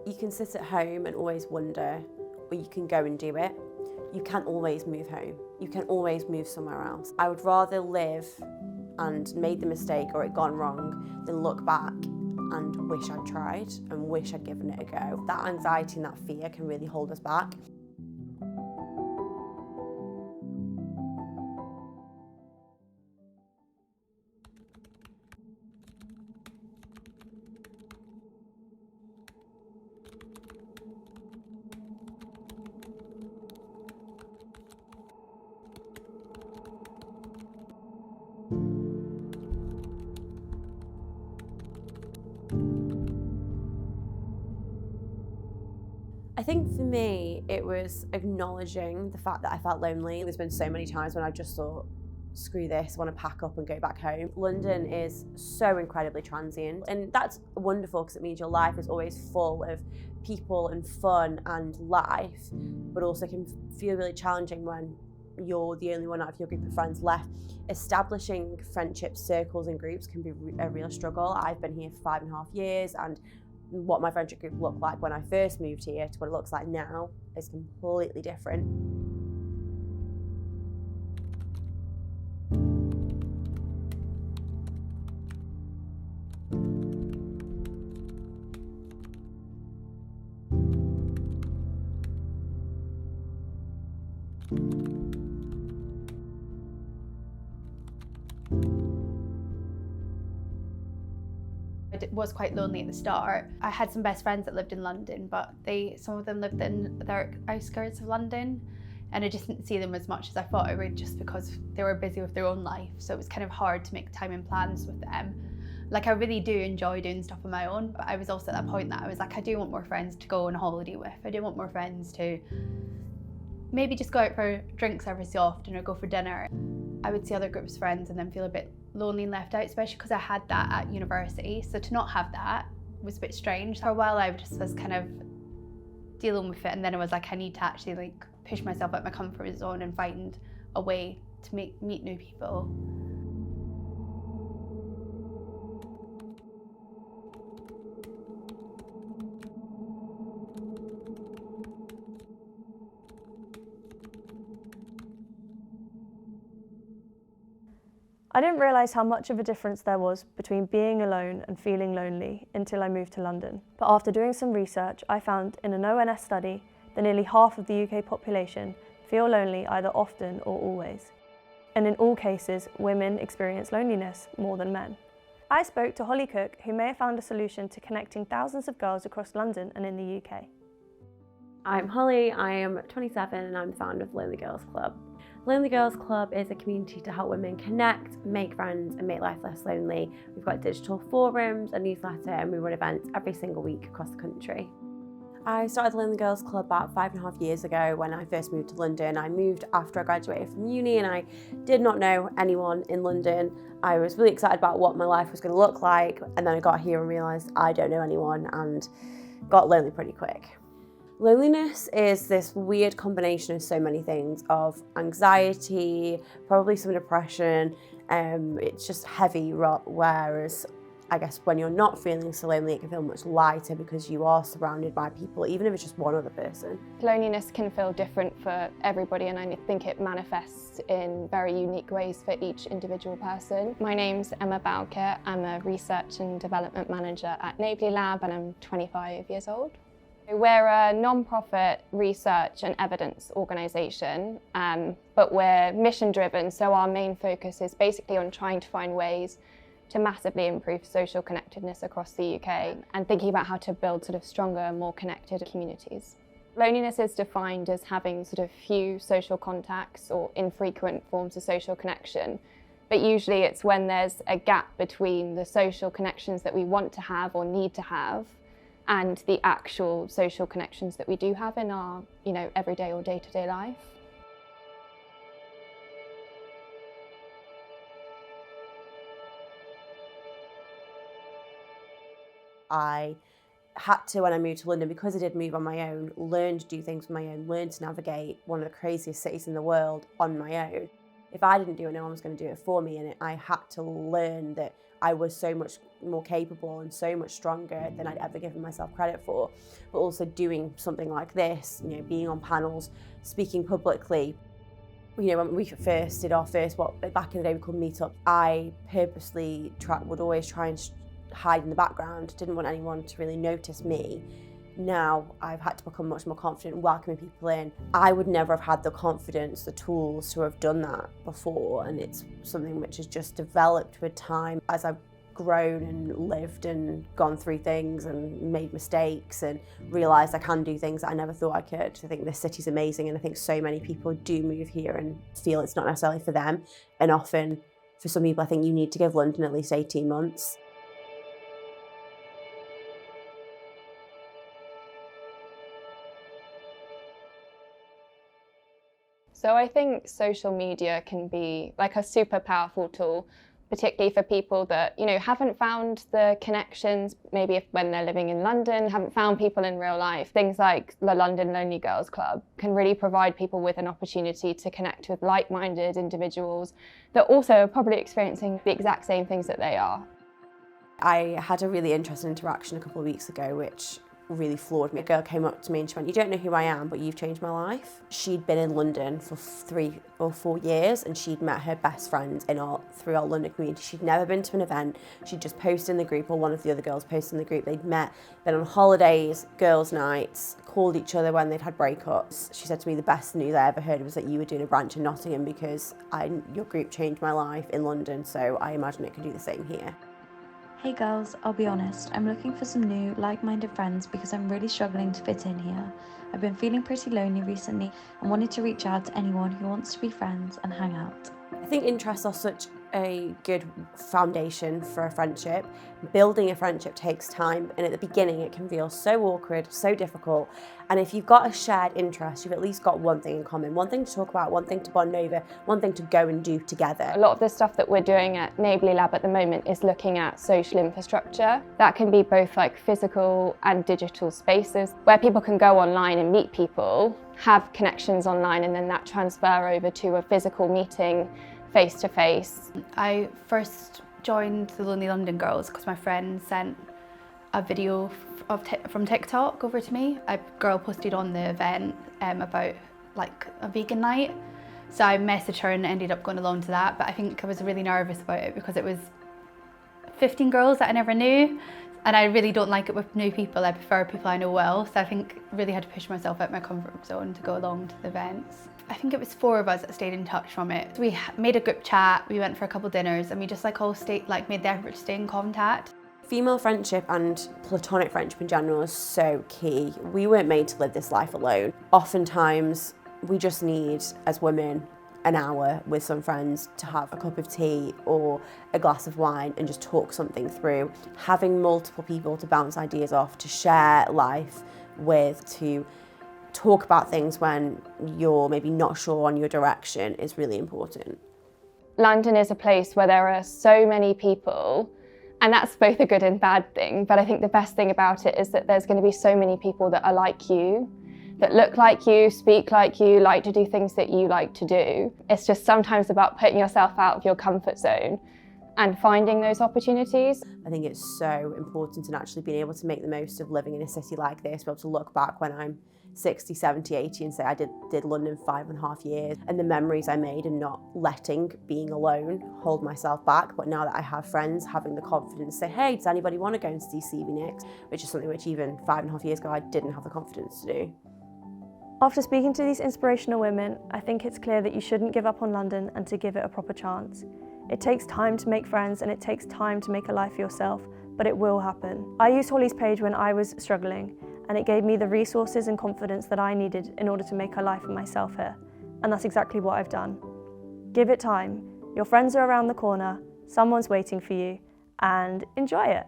You can sit at home and always wonder, or you can go and do it. You can't always move home. You can always move somewhere else. I would rather live and made the mistake or it gone wrong than look back and wish I'd tried and wish I'd given it a go. That anxiety and that fear can really hold us back. I think for me, it was acknowledging the fact that I felt lonely. There's been so many times when I just thought, screw this, I want to pack up and go back home. London is so incredibly transient, and that's wonderful because it means your life is always full of people and fun and life, but also can feel really challenging when you're the only one out of your group of friends left. Establishing friendship circles and groups can be a real struggle. I've been here for 5.5 years, and what my friendship group looked like when I first moved here to what it looks like now is completely different. I was quite lonely at the start. I had some best friends that lived in London, but some of them lived in the outskirts of London, and I just didn't see them as much as I thought I would, just because they were busy with their own life. So it was kind of hard to make time and plans with them. Like, I really do enjoy doing stuff on my own, but I was also at that point that I was like, I do want more friends to go on holiday with. I do want more friends to maybe just go out for drinks every so often or go for dinner. I would see other groups of friends and then feel a bit lonely and left out, especially because I had that at university. So to not have that was a bit strange. For a while I just was kind of dealing with it, and then I was like, I need to actually like push myself out my comfort zone and find a way to meet new people. I didn't realise how much of a difference there was between being alone and feeling lonely until I moved to London. But after doing some research, I found in an ONS study that nearly half of the UK population feel lonely either often or always. And in all cases, women experience loneliness more than men. I spoke to Holly Cooke, who may have found a solution to connecting thousands of girls across London and in the UK. I'm Holly, I am 27 and I'm the founder of Lonely Girls Club. Lonely Girls Club is a community to help women connect, make friends and make life less lonely. We've got digital forums, a newsletter, and we run events every single week across the country. I started the Lonely Girls Club about 5.5 years ago when I first moved to London. I moved after I graduated from uni and I did not know anyone in London. I was really excited about what my life was going to look like, and then I got here and realised I don't know anyone and got lonely pretty quick. Loneliness is this weird combination of so many things, of anxiety, probably some depression. It's just heavy, whereas I guess when you're not feeling so lonely, it can feel much lighter because you are surrounded by people, even if it's just one other person. Loneliness can feel different for everybody, and I think it manifests in very unique ways for each individual person. My name's Emma Bowkett. I'm a Research and Development Manager at Neighbourly Lab, and I'm 25 years old. We're a non-profit research and evidence organisation, but we're mission-driven, so our main focus is basically on trying to find ways to massively improve social connectedness across the UK and thinking about how to build sort of stronger, more connected communities. Loneliness is defined as having sort of few social contacts or infrequent forms of social connection, but usually it's when there's a gap between the social connections that we want to have or need to have and the actual social connections that we do have in our, everyday or day-to-day life. I had to, when I moved to London, because I did move on my own, learn to do things on my own, learn to navigate one of the craziest cities in the world on my own. If I didn't do it, no one was going to do it for me, and I had to learn that I was so much more capable and so much stronger than I'd ever given myself credit for. But also doing something like this, you know, being on panels, speaking publicly. You know, when we first did our first, back in the day we called meetup, I purposely would always try and hide in the background, didn't want anyone to really notice me. Now I've had to become much more confident in welcoming people in. I would never have had the confidence, the tools to have done that before, and it's something which has just developed with time as I've grown and lived and gone through things and made mistakes and realised I can do things that I never thought I could. I think this city's amazing, and I think so many people do move here and feel it's not necessarily for them, and often for some people I think you need to give London at least 18 months. So I think social media can be like a super powerful tool, particularly for people that, you know, haven't found the connections, maybe when they're living in London, haven't found people in real life. Things like the London Lonely Girls Club can really provide people with an opportunity to connect with like-minded individuals that also are probably experiencing the exact same things that they are. I had a really interesting interaction a couple of weeks ago which really floored me. A girl came up to me and she went, "You don't know who I am, but you've changed my life." She'd been in London for 3 or 4 years and she'd met her best friend through our London community. She'd never been to an event. She'd just posted in the group, or one of the other girls posted in the group. They'd met, been on holidays, girls' nights, called each other when they'd had breakups. She said to me, "The best news I ever heard was that you were doing a branch in Nottingham because your group changed my life in London, so I imagine it can do the same here." Hey girls, I'll be honest, I'm looking for some new, like-minded friends because I'm really struggling to fit in here. I've been feeling pretty lonely recently and wanted to reach out to anyone who wants to be friends and hang out. I think interests are such a good foundation for a friendship. Building a friendship takes time, and at the beginning it can feel so awkward, so difficult. And if you've got a shared interest, you've at least got one thing in common, one thing to talk about, one thing to bond over, one thing to go and do together. A lot of the stuff that we're doing at Neighbourly Lab at the moment is looking at social infrastructure. That can be both like physical and digital spaces where people can go online and meet people, have connections online, and then that transfer over to a physical meeting face to face. I first joined the Lonely London Girls because my friend sent a video from TikTok over to me. A girl posted on the event about like a vegan night. So I messaged her and ended up going along to that, but I think I was really nervous about it because it was 15 girls that I never knew, and I really don't like it with new people. I prefer people I know well, so I think I really had to push myself out my comfort zone to go along to the events. I think it was 4 of us that stayed in touch from it. We made a group chat, we went for a couple dinners, and we just all made the effort to stay in contact. Female friendship and platonic friendship in general is so key. We weren't made to live this life alone. Oftentimes, we just need, as women, an hour with some friends to have a cup of tea or a glass of wine and just talk something through. Having multiple people to bounce ideas off, to share life with, to talk about things when you're maybe not sure on your direction is really important. London is a place where there are so many people, and that's both a good and bad thing, but I think the best thing about it is that there's going to be so many people that are like you, that look like you, speak like you, like to do things that you like to do. It's just sometimes about putting yourself out of your comfort zone and finding those opportunities. I think it's so important in actually being able to make the most of living in a city like this, be able to look back when I'm 60, 70, 80 and say I did London 5.5 years, and the memories I made and not letting being alone hold myself back. But now that I have friends, having the confidence to say, "Hey, does anybody want to go and see Stevie Nicks?" Which is something which even 5.5 years ago I didn't have the confidence to do. After speaking to these inspirational women, I think it's clear that you shouldn't give up on London and to give it a proper chance. It takes time to make friends and it takes time to make a life for yourself, but it will happen. I used Holly's page when I was struggling, and it gave me the resources and confidence that I needed in order to make a life for myself here. And that's exactly what I've done. Give it time. Your friends are around the corner, someone's waiting for you, and enjoy it.